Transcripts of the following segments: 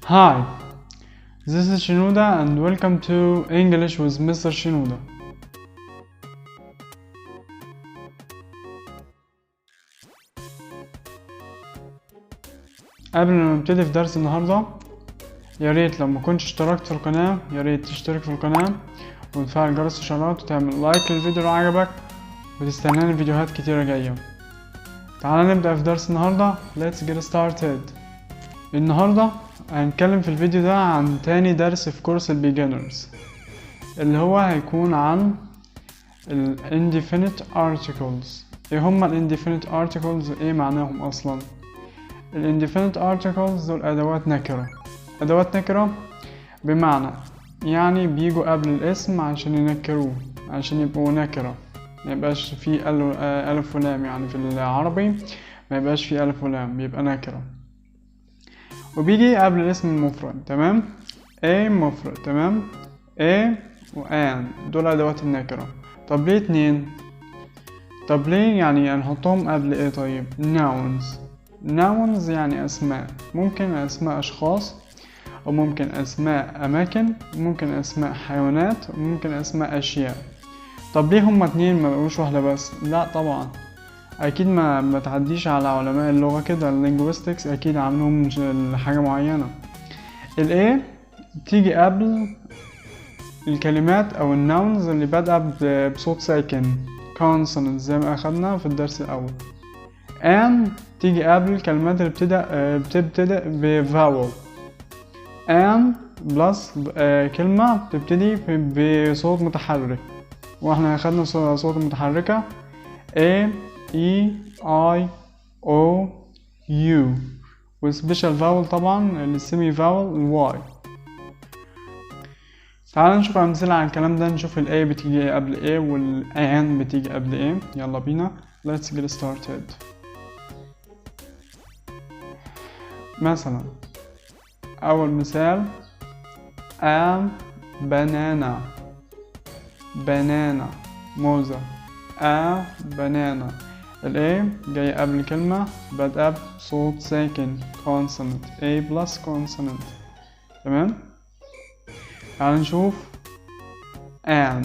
Hi, this is Shenouda and welcome to English with Mr Shenouda. قبل ما نبتدي في درس النهارده ياريت لو ما كنتش اشتركت في القناة ياريت تشترك في القناة وتفعل جرس الاشعارات وتعمل لايك للفيديو لو عجبك وتستناني فيديوهات كتيرة جاية. تعال نبدأ في درس النهارده. Let's get started. النهارده هنتكلم في الفيديو ده عن تاني درس في كورس البيجنرز اللي هو هيكون عن ال indefinite articles. ايه هما ال indefinite articles؟ ايه معناهم اصلا؟ ال indefinite articles دول ادوات نكرة. ادوات نكرة بمعنى يعني بيجوا قبل الاسم عشان ينكروه، عشان يبقوا نكرة، ما يبقاش فيه الف ولام. يعني في العربي ما يبقاش فيه الف ولام، بيبقى نكرة وبيجي قبل الاسم المفرد. تمام؟ A مفرد. تمام؟ A و an دول ادوات النكرة. طب ليه اتنين؟ طب ليه يعني هنحطهم قبل ايه؟ طيب nouns يعني اسماء، ممكن اسماء اشخاص او ممكن اسماء اماكن، ممكن اسماء حيوانات، وممكن اسماء اشياء. طب ليه هما اتنين ما بقوش واحدة بس؟ لا طبعا اكيد ما تعديش على علماء اللغة كده linguistics، اكيد عاملهم حاجة معينة. ال A تيجي قبل الكلمات او الناونز اللي بادئة بصوت ساكن consonant زي ما اخدنا في الدرس الاول. and تيجي قبل الكلمات اللي بتبتدئ بفاول. and بلس كلمة بتبتدي بصوت متحرك، واحنا اخدنا صوت متحركة A E I O U والسبيشال فاول طبعا السيمي فاول الواي. تعال نشوف امثله على الكلام ده. نشوف ال A بتيجي قبل A وال N بتيجي قبل A. يلا بينا let's get started. مثلا اول مثال a banana موزة. a banana ال A جاي قبل كلمة بادئة بصوت ساكن consonant A plus consonant. تمام؟ تعال نشوف an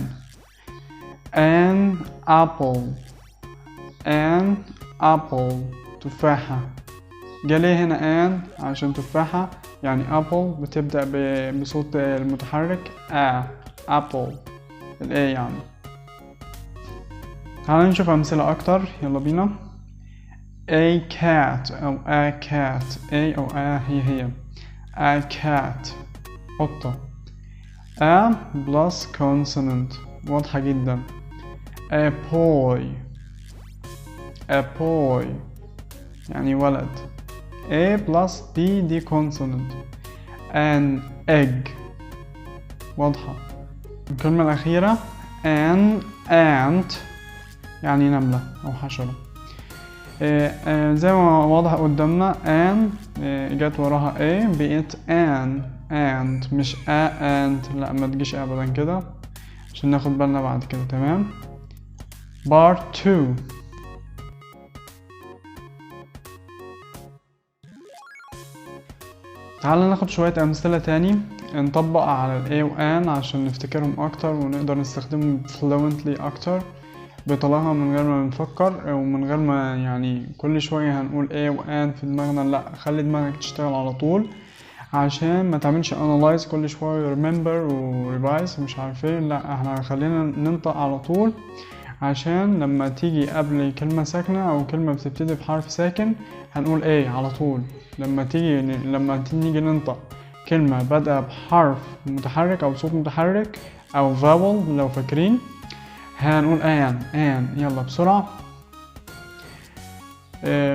apple تفاحة. جالي هنا an عشان تفاحة، يعني apple بتبدأ بصوت المتحرك apple ال A يعني. تعال نشوف أمثلة أكتر. يلا بينا. a cat أو a cat a أو a هي a cat قطة. a plus consonant واضحة جدا. a boy يعني ولد. a plus b دي consonant. an egg واضحة. الكلمة الأخيرة an ant يعني نملة أو حشرة. زي ما واضح قدامنا an جات وراها a بقيت and مش and. لا ما تجيش أبدا كده عشان ناخد بالنا بعد كده. تمام؟ part 2. تعال ناخد شوية أمثلة تاني نطبق على ال A و an عشان نفتكرهم أكتر ونقدر نستخدمهم fluently أكتر بطلاقة من غير ما نفكر ومن غير ما يعني كل شوية هنقول A و an في دماغنا. لا، خلي دماغك تشتغل على طول عشان ما تعملش analyze كل شوية remember و revise ومش عارف ايه. لا، احنا خلينا ننطق على طول عشان لما تيجي قبل كلمة ساكنة او كلمة بتبتدي بحرف ساكن هنقول A على طول. لما نيجي ننطق كلمة بدأ بحرف متحرك او صوت متحرك او vowel لو فاكرين هنقول an. يلا بسرعة.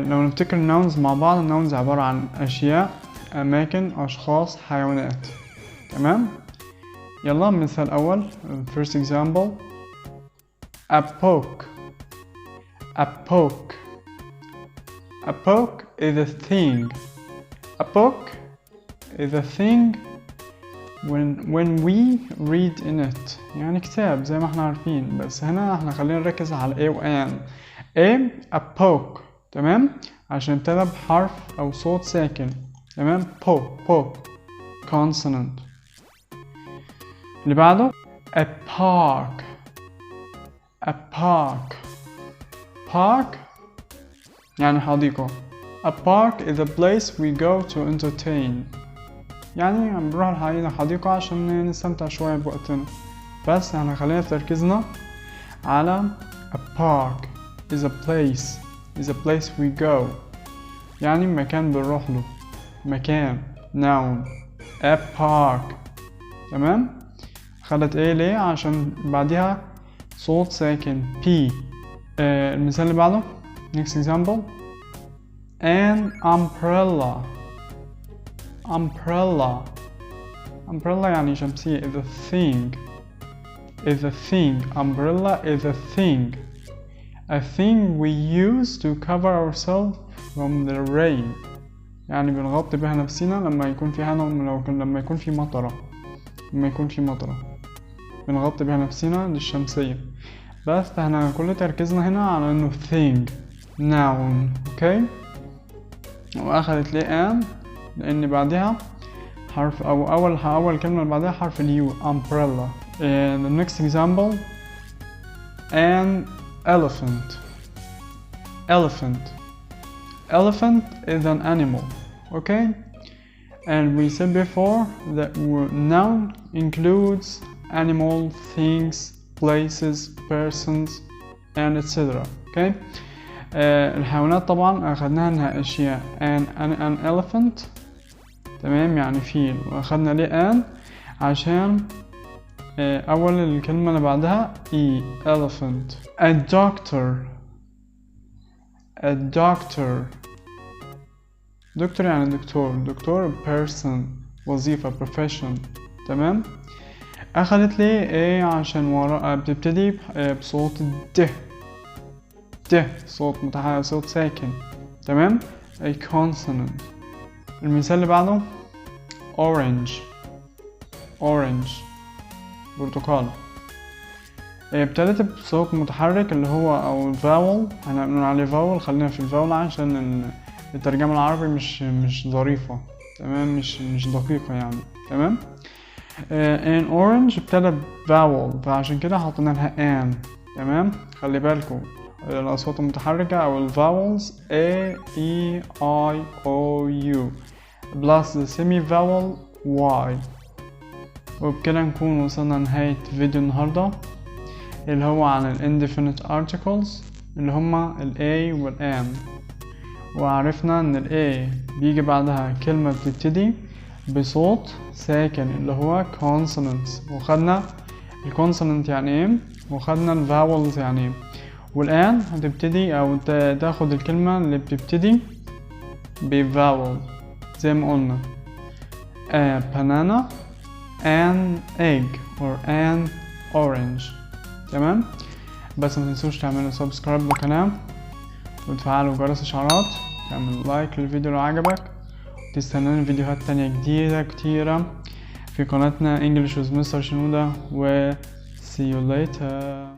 لو نفتكر nouns مع بعض، nouns عبارة عن أشياء، أماكن، أشخاص، حيوانات. تمام؟ يلا مثال أول first example a poke is a thing. a poke is a thing when we read in it يعني كتاب زي ما احنا عارفين، بس هنا احنا خلينا نركز على A و an. A poke. تمام؟ عشان ابتدى بحرف او صوت ساكن. تمام؟ po consonant. اللي بعده a park. a park. park يعني حديقة. a park is a place we go to entertain. يعني بنروح الحديقة عشان نستمتع شوية بوقتنا. بس احنا خلينا تركيزنا على a park is a place we go. يعني مكان بنروح له. مكان noun a park. تمام. خدت ايه ليه؟ عشان بعدها صوت ساكن P. المثال اللي بعده next example an umbrella. umbrella يعني شمسية is a thing. umbrella is a thing we use to cover ourselves from the rain. يعني بنغطي بها نفسنا لما يكون في مطرة بنغطي بها نفسنا للشمسية. بس احنا كل تركيزنا هنا على انه thing noun. اوكي. واخدت ليه ان لان بعدها حرف او اول كلمة اللي بعدها حرف اليو umbrella. The next example an elephant is an animal. Okay, and we said before that noun includes animal, things, places, persons, and etc. Okay. الحيوانات طبعا اخدناها انها اشياء. an elephant تمام يعني فيل. واخدنا ليه an عشان اول الكلمة اللي بعدها elephant. a doctor يعني دكتور person وظيفة profession. تمام. اخدت لي ايه عشان وراء بتبتدي بصوت د صوت ساكن. تمام. a consonant. المثال اللي بعده orange برتقالة. ابتدت بصوت متحرك اللي هو او الفاول. احنا بنقول عليه فاول. خلينا في الفاول عشان الترجمة العربي مش ظريفة. تمام. مش دقيقة يعني. تمام. ان orange ابتدى فاول فعشان كده حطينا لها ان. تمام. خلي بالكم الاصوات المتحركة او الفاولز a e i o u plus the semi vowel y. وبكده نكون وصلنا لنهاية فيديو النهاردة اللي هو عن ال indefinite articles اللي هما ال a وال an. وعرفنا ان ال a بيجي بعدها كلمة بتبتدي بصوت ساكن اللي هو consonants. وخدنا ال consonant يعني ايه وخدنا ال vowels يعني ايه. والآن هتبتدي او تاخد الكلمة اللي بتبتدي ب vowel زي ما قلنا a banana, an egg or an orange. تمام. بس ما تنسوش تعملوا سبسكرايب للقناة وتفعلوا جرس الاشعارات، تعمل لايك للفيديو لو عجبك، وتستنوني فيديوهات تانية جديدة كتيرة في قناتنا English with Mr Shenouda و see you later.